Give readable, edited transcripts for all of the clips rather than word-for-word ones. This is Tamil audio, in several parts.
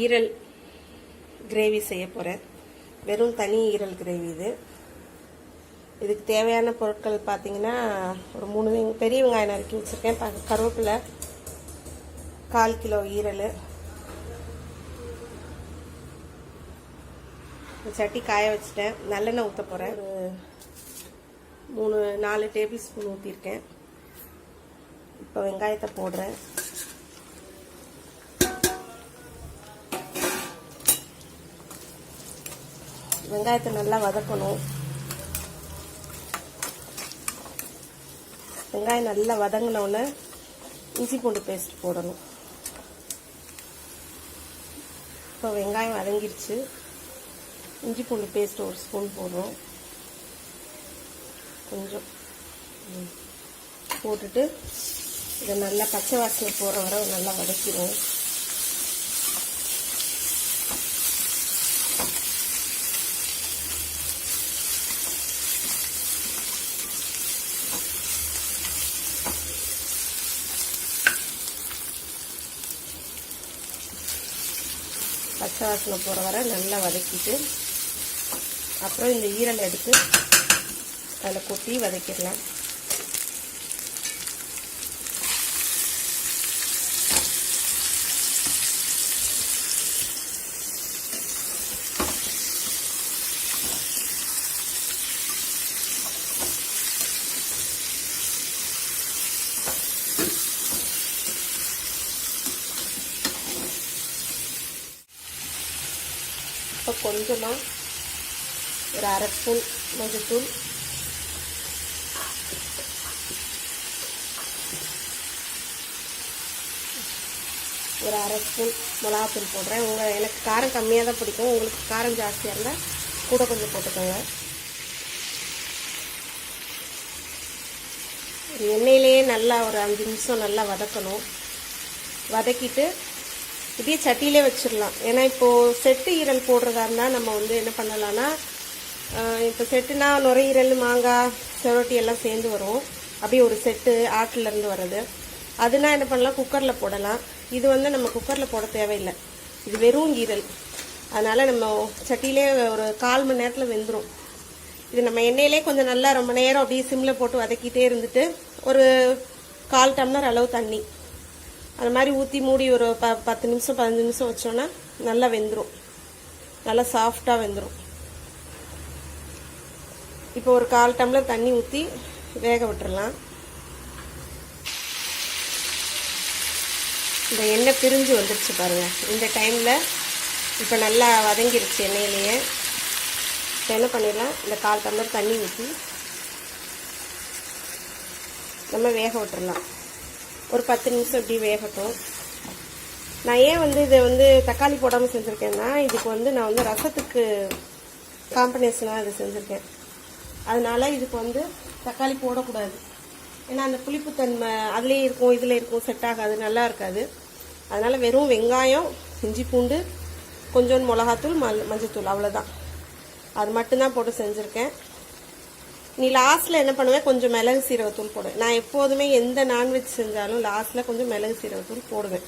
ஈரல் கிரேவி செய்ய போகிறேன். வெறும் தனி ஈரல் கிரேவி இது. இதுக்கு தேவையான பொருட்கள் பார்த்தீங்கன்னா, ஒரு 3 பெரிய வெங்காயம் நறுக்கி வச்சுருக்கேன். கருவேப்பிலை, 1/4 கிலோ ஈரல். சட்டி காய வச்சுட்டேன். நல்லெண்ணெய் ஊற்ற போகிறேன். ஒரு 4 டேபிள் ஸ்பூன் ஊற்றிருக்கேன். இப்போ வெங்காயத்தை போடுறேன். வெங்காயத்தை நல்லா வதக்கணும். வெங்காயம் நல்லா வதங்கினோடனே இஞ்சி பூண்டு பேஸ்ட் போடணும். இப்போ வெங்காயம் வதங்கிடுச்சு. இஞ்சி பூண்டு பேஸ்ட் 1 ஸ்பூன் போடுறோம். கொஞ்சம் போட்டுட்டு இதை நல்லா பச்சை வாசனை போகிற வரை நல்லா வதக்கிடுவோம். பச்சை வாசனை போகிற வரை நல்லா வதக்கிட்டு அப்புறம் இந்த ஈரல் எடுத்து அதில் கொட்டி வதக்கிடலாம். இப்போ கொஞ்சமாக ஒரு 1/2 ஸ்பூன் மஞ்சள்தூள், ஒரு 1/2 ஸ்பூன் மிளகாத்தூள் போடுறேன். எனக்கு காரம் கம்மியாக தான் பிடிக்கும். உங்களுக்கு காரம் ஜாஸ்தியாக இருந்தால் கூட கொஞ்சம் போட்டுக்கோங்க. எண்ணெயிலேயே நல்லா ஒரு 5 நிமிஷம் நல்லா வதக்கணும். வதக்கிட்டு இதே சட்டியிலே வச்சிடலாம். ஏன்னா இப்போது செட்டு ஈரல் போடுறதா இருந்தால் நம்ம என்ன பண்ணலான்னா, இப்போ செட்டுனா நுரையீரல், மாங்காய், செவரொட்டி எல்லாம் சேர்ந்து வரும். அப்படியே ஒரு செட்டு ஆட்டிலேருந்து வர்றது. அதுனா என்ன பண்ணலாம், குக்கரில் போடலாம். இது நம்ம குக்கரில் போட தேவையில்லை. இது வெறும் ஈரல். அதனால் நம்ம சட்டியிலே ஒரு 1/4 மணி நேரத்தில் வெந்துடும். இது நம்ம எண்ணெயிலே கொஞ்சம் நல்லா ரொம்ப நேரம் அப்படியே சிம்மில் போட்டு வதக்கிட்டே இருந்துட்டு ஒரு 1/4 டம்ளர் அளவு தண்ணி அது மாதிரி ஊற்றி மூடி ஒரு 10 நிமிஷம் 15 நிமிஷம் வச்சோன்னா நல்லா வெந்துடும். நல்லா சாஃப்டாக வெந்துடும். இப்போ ஒரு 1/4 டம்ளர் தண்ணி ஊற்றி வேக விட்டுறலாம். இந்த எண்ணெய் பிரிஞ்சு வந்துடுச்சு பாருங்கள். இந்த டைமில் இப்போ நல்லா வதங்கிருச்சு எண்ணெயிலேயே. இப்போ என்ன பண்ணிடலாம், இந்த 1/4 டம்ளர் தண்ணி ஊற்றி நம்ம வேக விட்டுறலாம். ஒரு 10 நிமிஷம் இப்படி வேகட்டும். நான் ஏன் இதை தக்காளி போடாமல் செஞ்சுருக்கேன்னா, இதுக்கு நான் ரசத்துக்கு காம்பினேஷனாக இதை செஞ்சுருக்கேன். அதனால இதுக்கு தக்காளி போடக்கூடாது. ஏன்னா அந்த புளிப்புத்தன்மை அதுலேயே இருக்கும், இதில் இருக்கும், செட் ஆகாது, நல்லா இருக்காது. அதனால் வெறும் வெங்காயம், இஞ்சி பூண்டு, கொஞ்சோண்டு மிளகாத்தூள், மஞ்சத்தூள், அவ்வளோதான். அது மட்டும்தான் போட்டு செஞ்சுருக்கேன். நீ லாஸ்ட்டில் என்ன பண்ணுவேன், கொஞ்சம் மிளகு சீரகத்தூள் போடுவேன். நான் எப்போதுமே எந்த நான்வெஜ் செஞ்சாலும் லாஸ்ட்டில் கொஞ்சம் மிளகு சீரகத்தூள் போடுவேன்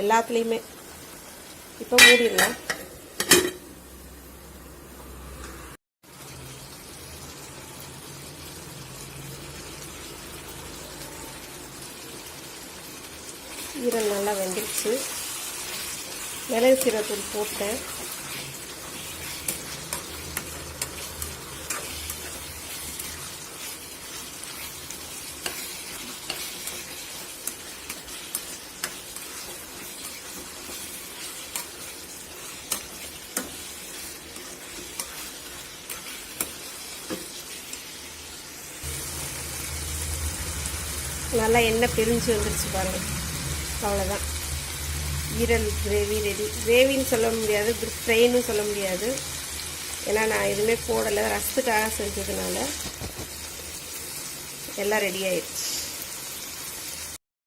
எல்லாத்துலேயுமே. இப்போ மூடிடலாம். ஈரல் நல்லா வெந்துருச்சு. மிளகு சீரகத்தூள் போட்டேன். நல்லா எண்ணெய் பிரிஞ்சு வந்துருச்சு பாருங்கள். அவ்வளோதான், ஈரல் கிரேவி ரெடி. கிரேவின்னு சொல்ல முடியாது, ஃப்ரைன்னு சொல்ல முடியாது. ஏன்னா நான் எதுவுமே போடலை, ரசத்துக்காக செஞ்சதுனால எல்லாம் ரெடி ஆயிடுச்சு.